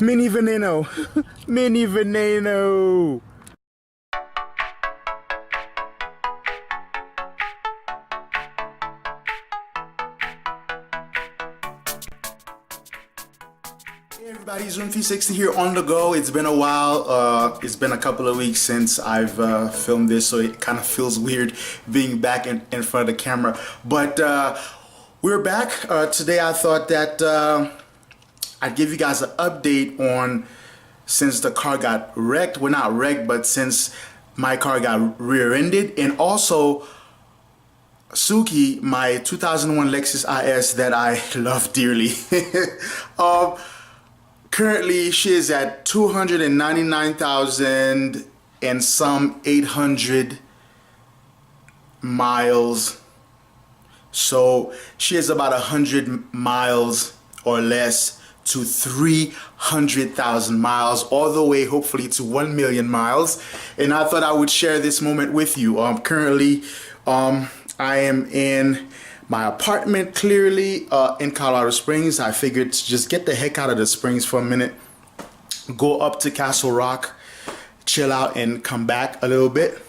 Mini Veneno. Mini Veneno. Hey everybody, Zoom360 here on the go. It's been a while. It's been a couple of weeks since I've filmed this, so it kind of feels weird being back in front of the camera. But we're back. Today I thought that I'd give you guys an update on since the car got wrecked. Well, not wrecked, but since my car got rear-ended, and also Suki, my 2001 Lexus IS that I love dearly. Currently, she is at 299,000 and some 800 miles. So she is about 100 miles or less to 300,000 miles, all the way hopefully to 1 million miles. And I thought I would share this moment with you. Currently, I am in my apartment, clearly in Colorado Springs. I figured to just get the heck out of the Springs for a minute, go up to Castle Rock, chill out, and come back a little bit,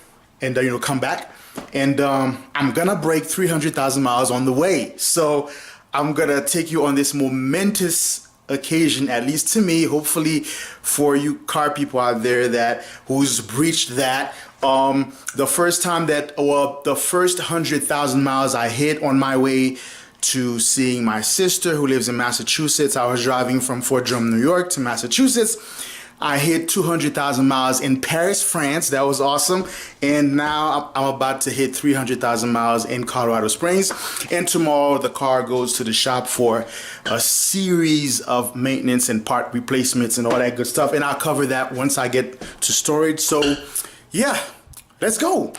and come back. And I'm gonna break 300,000 miles on the way. So I'm gonna take you on this momentous occasion, at least to me, hopefully for you car people out there who's breached that. The first time that, well, the first 100,000 miles I hit on my way to seeing my sister who lives in Massachusetts. I was driving from Fort Drum, New York to Massachusetts. I hit 200,000 miles in Paris, France. That was awesome. And now I'm about to hit 300,000 miles in Colorado Springs. And tomorrow the car goes to the shop for a series of maintenance and part replacements and all that good stuff. And I'll cover that once I get to storage. So yeah, let's go.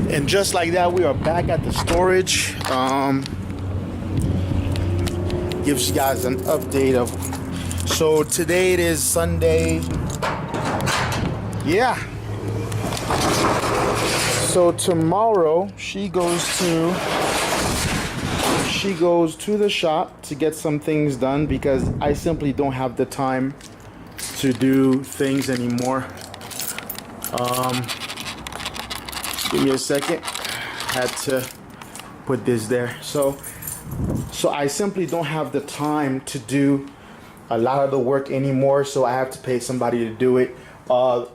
And just like that, we are back at the storage. Gives you guys an update of, so today it is Sunday. Yeah. So tomorrow she goes to the shop to get some things done because I simply don't have the time to do things anymore. Give me a second. Had to put this there. So I simply don't have the time to do a lot of the work anymore. So I have to pay somebody to do it.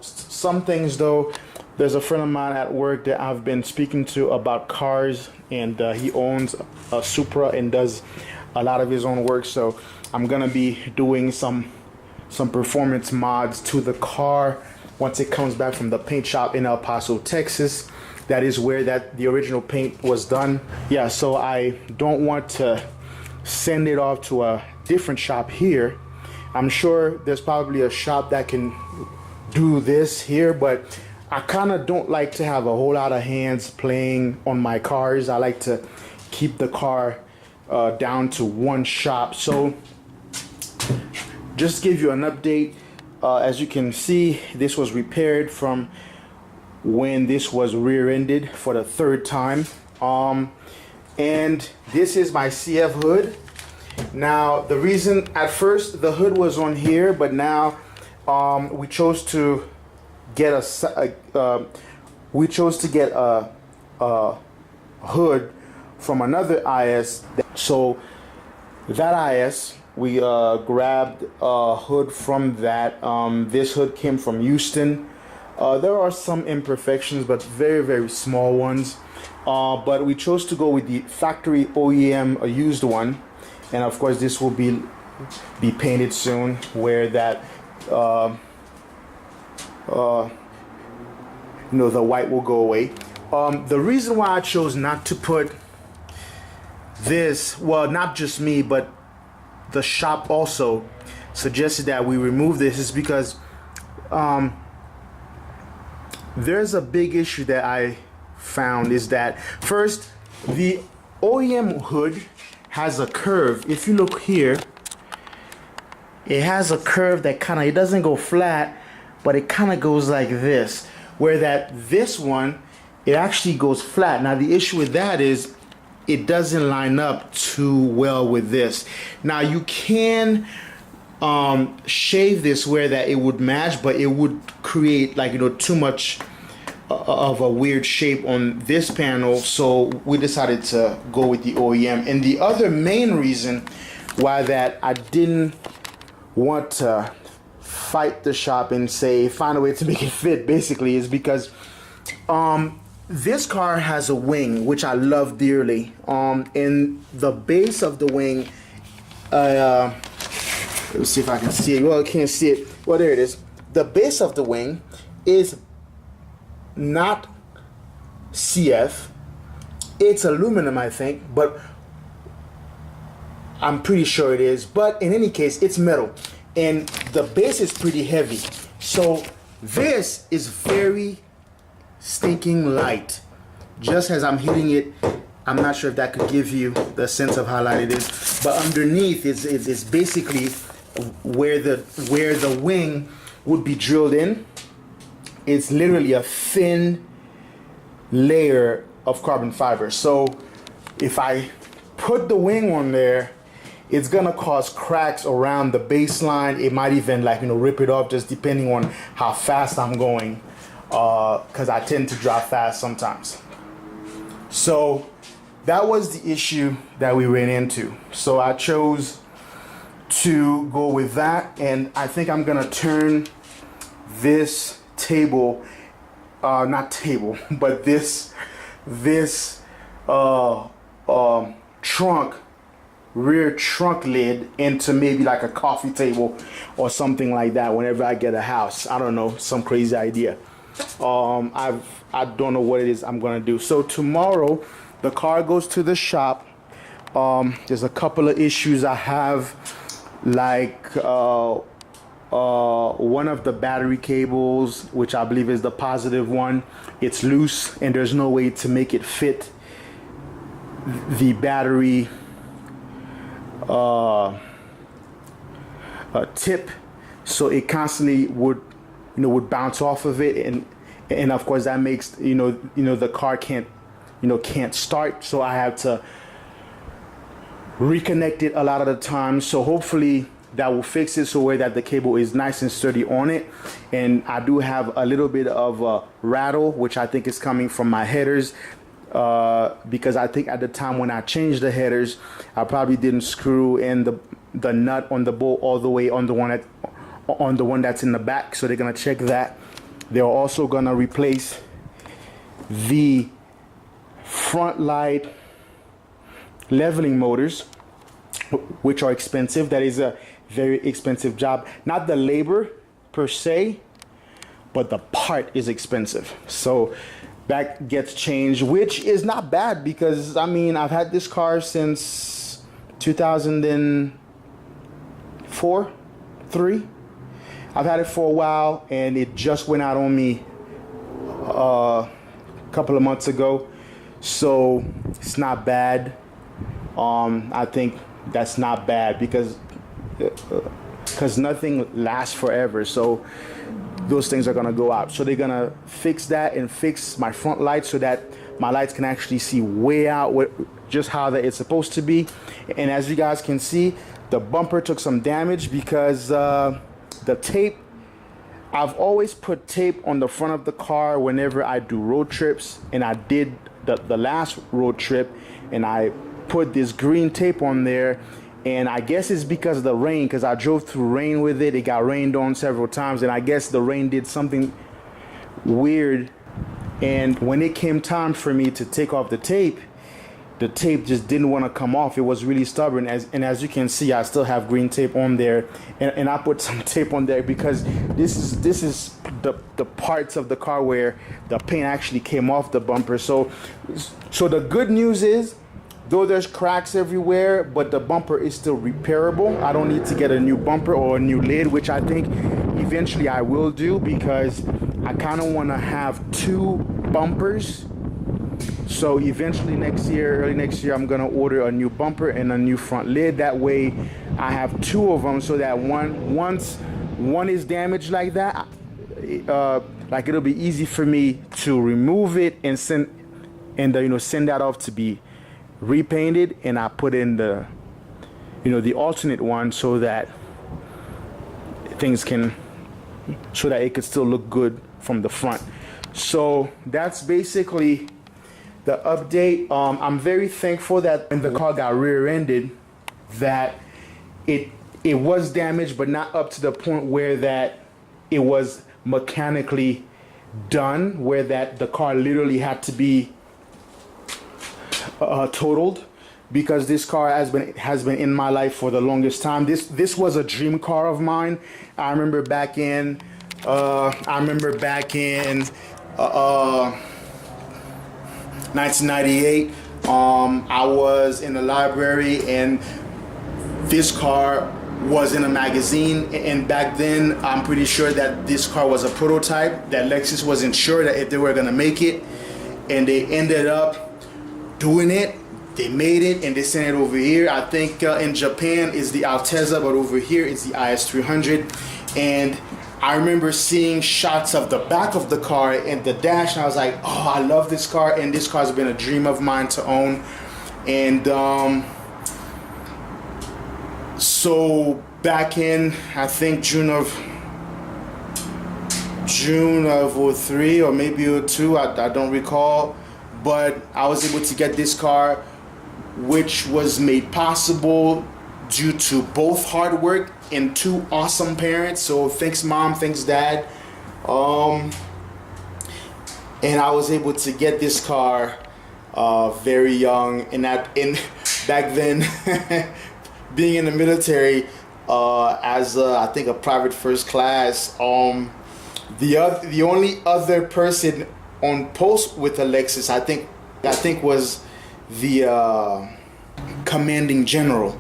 Some things though, there's a friend of mine at work that I've been speaking to about cars, and he owns a Supra and does a lot of his own work. So I'm gonna be doing some performance mods to the car once it comes back from the paint shop in El Paso, Texas. That is where the original paint was done. Yeah, so I don't want to send it off to a different shop here. I'm sure there's probably a shop that can do this here, but I kind of don't like to have a whole lot of hands playing on my cars. I like to keep the car down to one shop. So just give you an update. As you can see, this was repaired from when this was rear-ended for the third time. And this is my CF hood. Now the reason, at first the hood was on here, but now we chose to get a hood from another IS. So that IS, we grabbed a hood from that. This hood came from Houston. There are some imperfections, but very, very small ones. But we chose to go with the factory OEM, a used one. And of course, this will be painted soon, where that, the white will go away. The reason why I chose not to put this, well, not just me, but the shop also suggested that we remove this, is because there's a big issue that I found, is that first, the OEM hood has a curve. If you look here, it has a curve that it doesn't go flat, but it kind of goes like this, where that this one, it actually goes flat. Now the issue with that is it doesn't line up too well with this. Now you can shave this where that it would match, but it would create, like, you know, too much of a weird shape on this panel. So we decided to go with the OEM. And the other main reason why that I didn't want to fight the shop and say find a way to make it fit basically is because this car has a wing which I love dearly. In the base of the wing, let's see if I can see it. Well, I can't see it. Well, there it is. The base of the wing is not CF. It's aluminum, I think, but I'm pretty sure it is. But in any case, it's metal. And the base is pretty heavy. So this is very stinking light. Just as I'm hitting it, I'm not sure if that could give you the sense of how light it is. But underneath, it's basically where the wing would be drilled in. It's literally a thin layer of carbon fiber. So if I put the wing on there, it's gonna cause cracks around the baseline. It might even, like, you know, rip it off, just depending on how fast I'm going, because I tend to drive fast sometimes. So that was the issue that we ran into. So I chose to go with that, and I think I'm gonna turn this table, not table, but this rear trunk lid into maybe like a coffee table or something like that whenever I get a house. I don't know, some crazy idea. I don't know what it is I'm gonna do. So tomorrow the car goes to the shop. There's a couple of issues I have, like one of the battery cables, which I believe is the positive one, it's loose and there's no way to make it fit the battery tip, so it constantly would bounce off of it, and of course that makes the car can't start, so I have to reconnect it a lot of the time. So hopefully that will fix it, so that the cable is nice and sturdy on it. And I do have a little bit of a rattle, which I think is coming from my headers, because I think at the time when I changed the headers, I probably didn't screw in the nut on the bolt all the way on the one that's in the back. So they're gonna check that. They're also gonna replace the front light leveling motors, which are expensive. That is a very expensive job. Not the labor per se, but the part is expensive. So that gets changed, which is not bad, because I mean, I've had this car since 2004, 3. I've had it for a while, and it just went out on me a couple of months ago. So it's not bad. I think that's not bad, because nothing lasts forever. So those things are gonna go out. So they're gonna fix that and fix my front lights so that my lights can actually see way out, just how that it's supposed to be. And as you guys can see, the bumper took some damage because the tape, I've always put tape on the front of the car whenever I do road trips, and I did the last road trip, and I put this green tape on there. And I guess it's because of the rain, because I drove through rain with it. It got rained on several times, and I guess the rain did something weird. And when it came time for me to take off the tape just didn't want to come off. It was really stubborn. As you can see, I still have green tape on there, and I put some tape on there because this is the parts of the car where the paint actually came off the bumper. So the good news is, though there's cracks everywhere, but the bumper is still repairable. I don't need to get a new bumper or a new lid, which I think eventually I will do, because I kind of want to have 2 bumpers. So eventually early next year, I'm gonna order a new bumper and a new front lid. That way I have 2 of them, so that once one is damaged like that, like it'll be easy for me to remove it and send that off to be repainted, and I put in the the alternate one so that it could still look good from the front. So that's basically the update. I'm very thankful that when the car got rear-ended, that it was damaged, but not up to the point where that it was mechanically done, where that the car literally had to be totaled, because this car has been in my life for the longest time. This was a dream car of mine. I remember back in 1998. I was in the library and this car was in a magazine, and back then I'm pretty sure that this car was a prototype, that Lexus wasn't sure that if they were gonna make it, and they ended up doing it. They made it and they sent it over here. I think in Japan is the Altezza, but over here it's the IS300. And I remember seeing shots of the back of the car and the dash, and I was like, oh, I love this car, and this car's been a dream of mine to own. And so back in, I think June of 03 or maybe 02, I don't recall, but I was able to get this car, which was made possible due to both hard work and two awesome parents. So thanks mom, thanks dad. And I was able to get this car very young, and back then being in the military as I think a private first class, the only other person on post with a Lexus I think was the commanding general.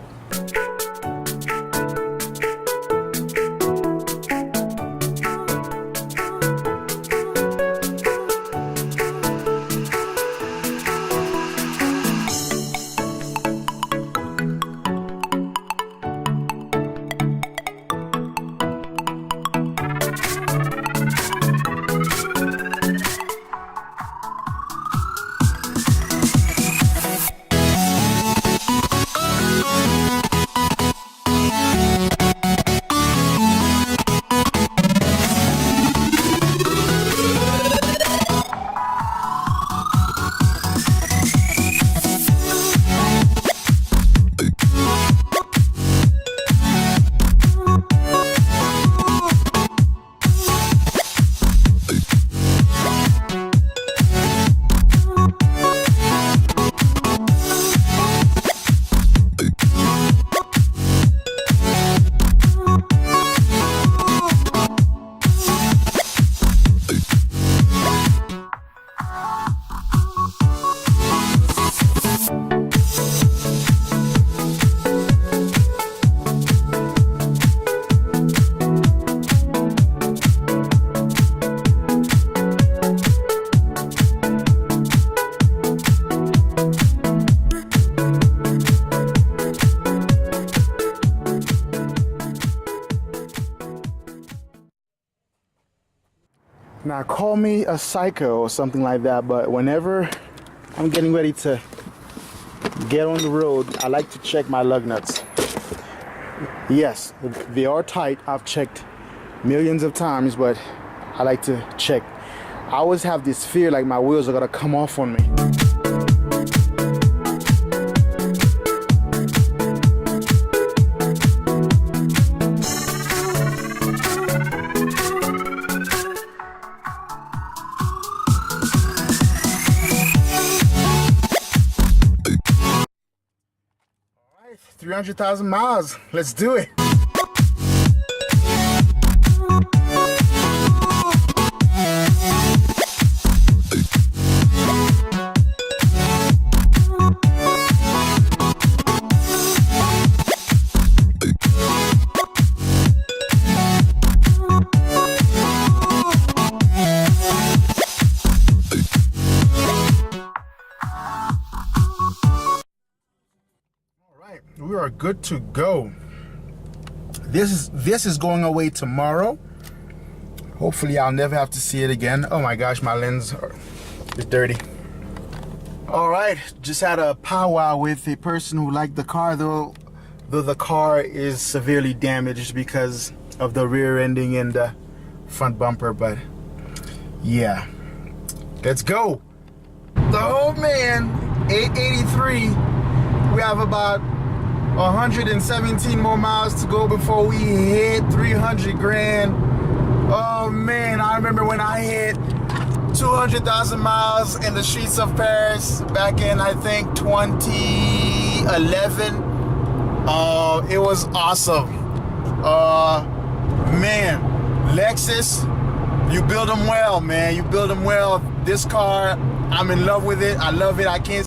Now call me a psycho or something like that, but whenever I'm getting ready to get on the road, I like to check my lug nuts. Yes, they are tight. I've checked millions of times, but I like to check. I always have this fear like my wheels are gonna come off on me. All right, 300,000 miles. Let's do it. We are good to go. This is going away tomorrow. Hopefully I'll never have to see it again. Oh my gosh, my lens is dirty. All right, just had a powwow with a person who liked the car, though the car is severely damaged because of the rear ending and the front bumper. But yeah, let's go. Oh man, 883. We have about 117 more miles to go before we hit 300 grand. Oh man, I remember when I hit 200,000 miles in the streets of Paris back in, I think, 2011. It was awesome. Man, Lexus, you build them well, man. You build them well. This car, I'm in love with it. I love it. I can't.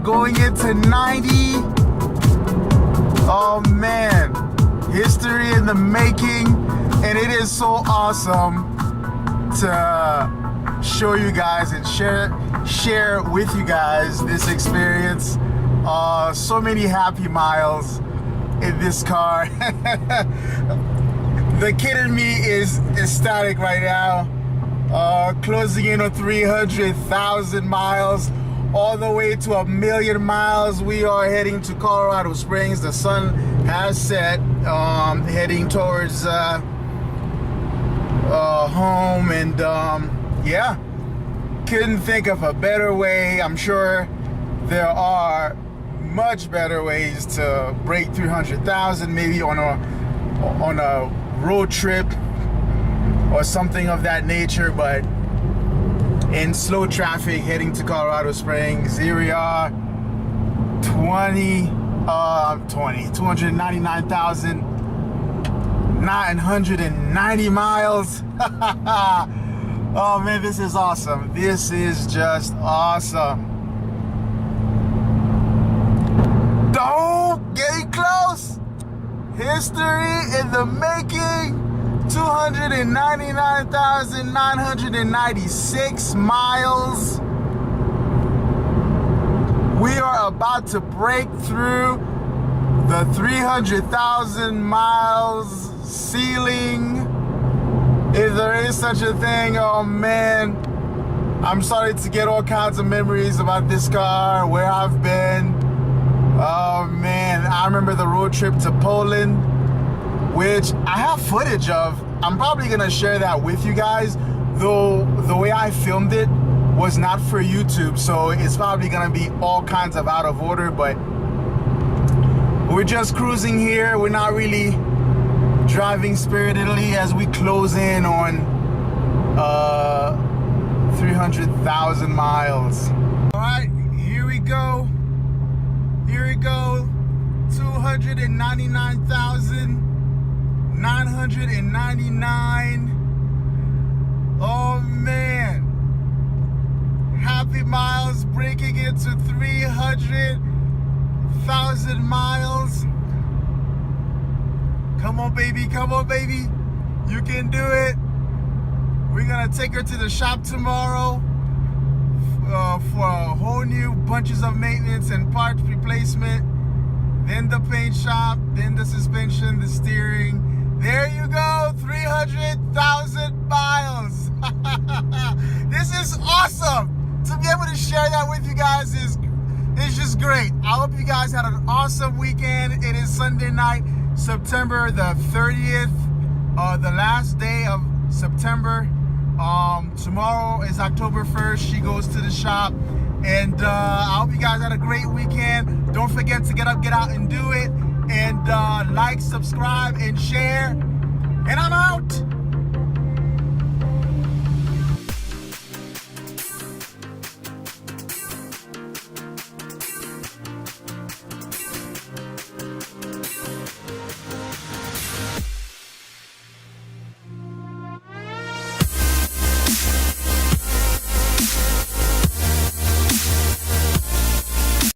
Going into 90. Oh man, history in the making, and it is so awesome to show you guys and share with you guys this experience. So many happy miles in this car. The kid in me is ecstatic right now. Closing in on 300,000 miles. All the way to 1,000,000 miles. We are heading to Colorado Springs. The sun has set, heading towards home, and yeah, couldn't think of a better way. I'm sure there are much better ways to break 300,000, maybe on a road trip or something of that nature, but in slow traffic heading to Colorado Springs. Here we are, 299,990 miles. Oh man, this is awesome. This is just awesome. Don't get close. History in the making. 299,996 miles. We are about to break through the 300,000 miles ceiling, if there is such a thing. Oh man, I'm starting to get all kinds of memories about this car, where I've been. Oh man, I remember the road trip to Poland, which I have footage of. I'm probably gonna share that with you guys, though the way I filmed it was not for YouTube, so it's probably gonna be all kinds of out of order, but we're just cruising here. We're not really driving spiritedly as we close in on 300,000 miles. All right, here we go. Here we go. 299,999. Oh man. Happy miles, breaking into 300,000 miles. Come on, baby. Come on, baby. You can do it. We're gonna take her to the shop tomorrow for a whole new bunches of maintenance and parts replacement. Then the paint shop, then the suspension, the steering. There you go, 300,000 miles. This is awesome. To be able to share that with you guys is just great. I hope you guys had an awesome weekend. It is Sunday night, September the 30th, the last day of September. Tomorrow is October 1st. She goes to the shop, And I hope you guys had a great weekend. Don't forget to get up, get out, and do it. And like, subscribe, and share. And I'm out.